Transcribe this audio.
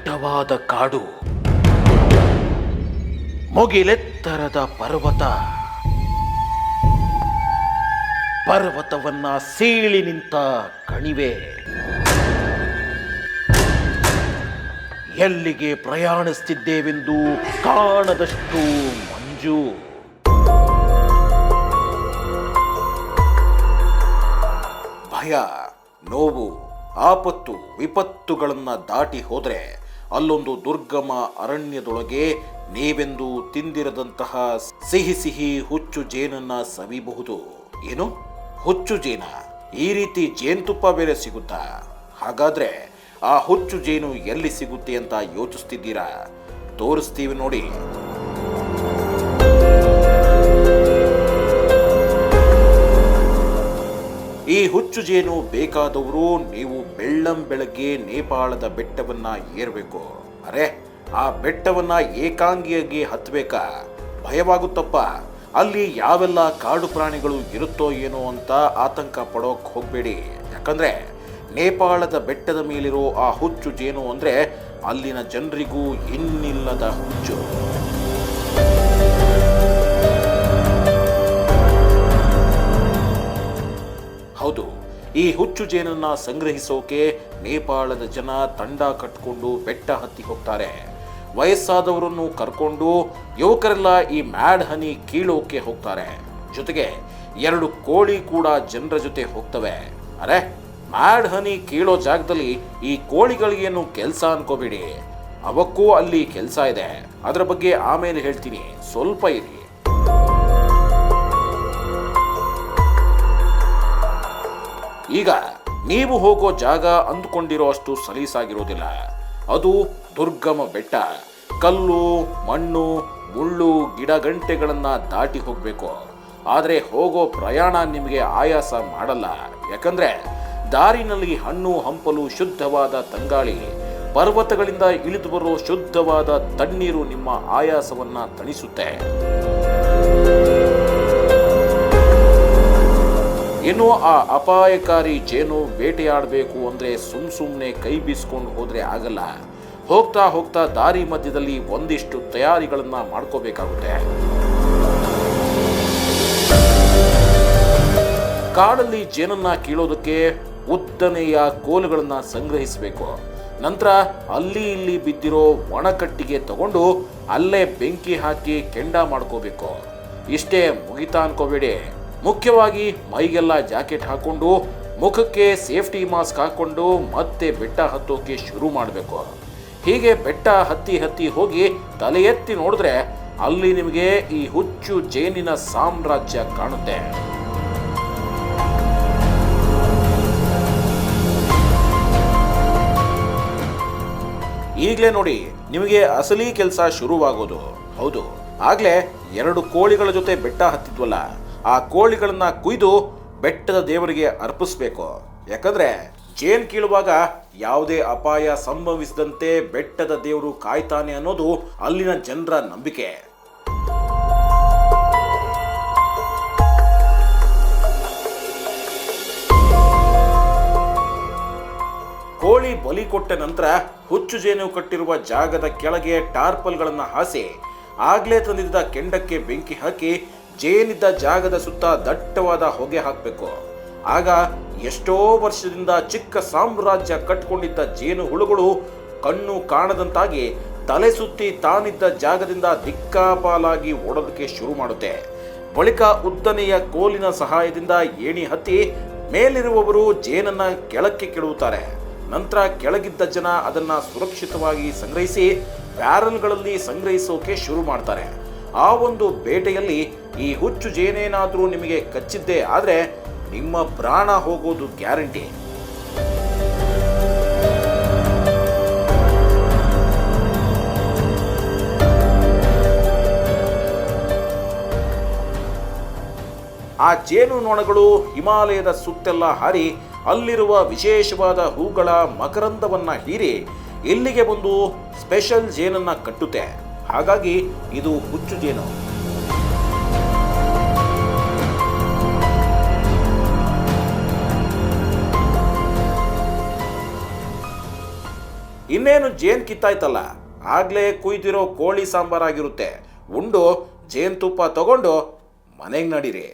ದಟ್ಟವಾದ ಕಾಡು, ಮುಗಿಲೆತ್ತರದ ಪರ್ವತವನ್ನ ಸೀಳಿ ನಿಂತ ಕಣಿವೆ, ಎಲ್ಲಿಗೆ ಪ್ರಯಾಣಿಸುತ್ತಿದ್ದೇವೆಂದು ಕಾಣದಷ್ಟು ಮಂಜು. ಭಯ, ನೋವು, ಆಪತ್ತು, ವಿಪತ್ತುಗಳನ್ನ ದಾಟಿ ಹೋದ್ರೆ ಅಲ್ಲೊಂದು ದುರ್ಗಮ ಅರಣ್ಯದೊಳಗೆ ನೀವೆಂದು ತಿಂದಿರದಂತಹ ಸಿಹಿ ಸಿಹಿ ಹುಚ್ಚು ಜೇನನ್ನ ಸವಿಬಹುದು. ಏನು, ಹುಚ್ಚು ಜೇನ? ಈ ರೀತಿ ಜೇನುತುಪ್ಪ ಬೇರೆ ಸಿಗುತ್ತಾ? ಹಾಗಾದ್ರೆ ಆ ಹುಚ್ಚು ಜೇನು ಎಲ್ಲಿ ಸಿಗುತ್ತೆ ಅಂತ ಯೋಚಿಸ್ತಿದ್ದೀರಾ? ತೋರಿಸ್ತೀವಿ ನೋಡಿ. ಈ ಹುಚ್ಚು ಜೇನು ಬೇಕಾದವರು ನೀವು ಬೆಳ್ಳಂಬೆಳಗ್ಗೆ ನೇಪಾಳದ ಬೆಟ್ಟವನ್ನ ಏರಬೇಕು. ಅರೆ, ಆ ಬೆಟ್ಟವನ್ನ ಏಕಾಂಗಿಯಾಗಿ ಹತ್ತಬೇಕಾ? ಭಯವಾಗುತ್ತಪ್ಪ. ಅಲ್ಲಿ ಯಾವೆಲ್ಲ ಕಾಡು ಪ್ರಾಣಿಗಳು ಇರುತ್ತೋ ಏನೋ ಅಂತ ಆತಂಕ ಪಡೋಕ್ ಹೋಗ್ಬೇಡಿ. ಯಾಕಂದ್ರೆ ನೇಪಾಳದ ಬೆಟ್ಟದ ಮೇಲಿರೋ ಆ ಹುಚ್ಚು ಜೇನು ಅಂದ್ರೆ ಅಲ್ಲಿನ ಜನರಿಗೂ ಇನ್ನಿಲ್ಲದ ಹುಚ್ಚು. ಹೌದು, ಈ ಹುಚ್ಚು ಜೇನನ್ನ ಸಂಗ್ರಹಿಸೋಕೆ ನೇಪಾಳದ ಜನ ತಂಡ ಕಟ್ಕೊಂಡು ಬೆಟ್ಟ ಹತ್ತಿ ಹೋಗ್ತಾರೆ. ವಯಸ್ಸಾದವರನ್ನು ಕರ್ಕೊಂಡು ಯುವಕರೆಲ್ಲ ಈ ಮ್ಯಾಡ್ ಹನಿ ಕೀಳೋಕೆ ಹೋಗ್ತಾರೆ. ಜೊತೆಗೆ 2 ಕೋಳಿ ಕೂಡ ಜನರ ಜೊತೆ ಹೋಗ್ತವೆ. ಅರೆ, ಮ್ಯಾಡ್ ಹನಿ ಕೀಳೋ ಜಾಗದಲ್ಲಿ ಈ ಕೋಳಿಗಳಿಗೇನು ಕೆಲಸ ಅನ್ಕೋಬೇಡಿ. ಅವಕ್ಕೂ ಅಲ್ಲಿ ಕೆಲಸ ಇದೆ. ಅದರ ಬಗ್ಗೆ ಆಮೇಲೆ ಹೇಳ್ತೀನಿ, ಸ್ವಲ್ಪ ಇರಿ. ಈಗ ನೀವು ಹೋಗೋ ಜಾಗ ಅಂದುಕೊಂಡಿರೋ ಅಷ್ಟು ಸಲೀಸಾಗಿರೋದಿಲ್ಲ. ಅದು ದುರ್ಗಮ ಬೆಟ್ಟ. ಕಲ್ಲು, ಮಣ್ಣು, ಮುಳ್ಳು, ಗಿಡಗಂಟೆಗಳನ್ನ ದಾಟಿ ಹೋಗ್ಬೇಕು. ಆದ್ರೆ ಹೋಗೋ ಪ್ರಯಾಣ ನಿಮಗೆ ಆಯಾಸ ಮಾಡಲ್ಲ. ಯಾಕಂದ್ರೆ ದಾರಿನಲ್ಲಿ ಹಣ್ಣು ಹಂಪಲು, ಶುದ್ಧವಾದ ತಂಗಾಳಿ, ಪರ್ವತಗಳಿಂದ ಇಳಿದು ಬರೋ ಶುದ್ಧವಾದ ತಣ್ಣೀರು ನಿಮ್ಮ ಆಯಾಸವನ್ನ ತಣಿಸುತ್ತೆ. ಇನ್ನು ಆ ಅಪಾಯಕಾರಿ ಜೇನು ಬೇಟೆಯಾಡಬೇಕು ಅಂದ್ರೆ ಸುಮ್ಮನೆ ಕೈ ಬೀಸ್ಕೊಂಡು ಹೋದ್ರೆ ಆಗಲ್ಲ. ಹೋಗ್ತಾ ಹೋಗ್ತಾ ದಾರಿ ಮಧ್ಯದಲ್ಲಿ ಒಂದಿಷ್ಟು ತಯಾರಿಗಳನ್ನ ಮಾಡ್ಕೋಬೇಕಾಗುತ್ತೆ. ಕಾಡಲ್ಲಿ ಜೇನನ್ನ ಕೀಳೋದಕ್ಕೆ ಉದ್ದನೆಯ ಕೋಲುಗಳನ್ನ ಸಂಗ್ರಹಿಸಬೇಕು. ನಂತರ ಅಲ್ಲಿ ಇಲ್ಲಿ ಬಿದ್ದಿರೋ ಒಣಕಟ್ಟಿಗೆ ತಗೊಂಡು ಅಲ್ಲೇ ಬೆಂಕಿ ಹಾಕಿ ಕೆಂಡ ಮಾಡ್ಕೋಬೇಕು. ಇಷ್ಟೇ ಮುಗಿತಾ ಅನ್ಕೋಬೇಡಿ. ಮುಖ್ಯವಾಗಿ ಮೈಗೆಲ್ಲ ಜಾಕೆಟ್ ಹಾಕೊಂಡು, ಮುಖಕ್ಕೆ ಸೇಫ್ಟಿ ಮಾಸ್ಕ್ ಹಾಕೊಂಡು ಮತ್ತೆ ಬೆಟ್ಟ ಹತ್ತೋಕೆ ಶುರು ಮಾಡಬೇಕು. ಹೀಗೆ ಬೆಟ್ಟ ಹತ್ತಿ ಹೋಗಿ ತಲೆ ಎತ್ತಿ ನೋಡಿದ್ರೆ ಅಲ್ಲಿ ನಿಮಗೆ ಈ ಹುಚ್ಚು ಜೇನಿನ ಸಾಮ್ರಾಜ್ಯ ಕಾಣುತ್ತೆ. ಈಗಲೇ ನೋಡಿ, ನಿಮಗೆ ಅಸಲಿ ಕೆಲಸ ಶುರುವಾಗೋದು. ಹೌದು, ಆಗ್ಲೇ 2 ಕೋಳಿಗಳ ಜೊತೆ ಬೆಟ್ಟ ಹತ್ತಿದ್ವಲ್ಲ, ಆ ಕೋಳಿಗಳನ್ನ ಕುಯ್ದು ಬೆಟ್ಟದ ದೇವರಿಗೆ ಅರ್ಪಿಸ್ಬೇಕು. ಯಾಕಂದ್ರೆ ಜೇನ್ ಕೀಳುವಾಗ ಯಾವುದೇ ಅಪಾಯ ಸಂಭವಿಸದಂತೆ ಬೆಟ್ಟದ ದೇವರು ಕಾಯ್ತಾನೆ ಅನ್ನೋದು ಅಲ್ಲಿನ ಜನರ ನಂಬಿಕೆ. ಕೋಳಿ ಬಲಿ ಕೊಟ್ಟ ನಂತರ ಹುಚ್ಚು ಜೇನು ಕಟ್ಟಿರುವ ಜಾಗದ ಕೆಳಗೆ ಟಾರ್ಪಲ್ಗಳನ್ನ ಹಾಸಿ ಆಗ್ಲೇ ತಂದಿದ್ದ ಕೆಂಡಕ್ಕೆ ಬೆಂಕಿ ಹಾಕಿ ಜೇನಿದ್ದ ಜಾಗದ ಸುತ್ತ ದಟ್ಟವಾದ ಹೊಗೆ ಹಾಕಬೇಕು. ಆಗ ಎಷ್ಟೋ ವರ್ಷದಿಂದ ಚಿಕ್ಕ ಸಾಮ್ರಾಜ್ಯ ಕಟ್ಕೊಂಡಿದ್ದ ಜೇನು ಹುಳುಗಳು ಕಣ್ಣು ಕಾಣದಂತಾಗಿ ತಲೆ ಸುತ್ತಿ ತಾನಿದ್ದ ಜಾಗದಿಂದ ದಿಕ್ಕಾಪಾಲಾಗಿ ಓಡೋದಕ್ಕೆ ಶುರು ಮಾಡುತ್ತೆ. ಬಳಿಕ ಉದ್ದನೆಯ ಕೋಲಿನ ಸಹಾಯದಿಂದ ಏಣಿ ಹತ್ತಿ ಮೇಲಿರುವವರು ಜೇನನ್ನ ಕೆಳಕ್ಕೆ ಕೆಡವುತ್ತಾರೆ. ನಂತರ ಕೆಳಗಿದ್ದ ಜನ ಅದನ್ನ ಸುರಕ್ಷಿತವಾಗಿ ಸಂಗ್ರಹಿಸಿ ಬ್ಯಾರಲ್ಗಳಲ್ಲಿ ಸಂಗ್ರಹಿಸೋಕೆ ಶುರು ಮಾಡ್ತಾರೆ. ಆ ಒಂದು ಬೇಟೆಯಲ್ಲಿ ಈ ಹುಚ್ಚು ಜೇನೇನಾದ್ರೂ ನಿಮಗೆ ಕಚ್ಚಿದ್ದೇ ಆದ್ರೆ ನಿಮ್ಮ ಪ್ರಾಣ ಹೋಗೋದು ಗ್ಯಾರಂಟಿ. ಆ ಜೇನು ನೊಣಗಳು ಹಿಮಾಲಯದ ಸುತ್ತೆಲ್ಲ ಹಾರಿ ಅಲ್ಲಿರುವ ವಿಶೇಷವಾದ ಹೂಗಳ ಮಕರಂದವನ್ನ ಹೀರಿ ಇಲ್ಲಿಗೆ ಬಂದು ಸ್ಪೆಷಲ್ ಜೇನನ್ನ ಕಟ್ಟುತ್ತೆ. ಹಾಗಾಗಿ ಇದು ಹುಚ್ಚು ಜೇನು. ಇನ್ನೇನು ಜೇನ್ ಕಿತ್ತಾಯ್ತಲ್ಲ, ಆಗ್ಲೇ ಕುಯ್ದಿರೋ ಕೋಳಿ ಸಾಂಬಾರಾಗಿರುತ್ತೆ. ಉಂಡು ಜೇನುತುಪ್ಪ ತಗೊಂಡು ಮನೆಗೆ ನಡೀರಿ.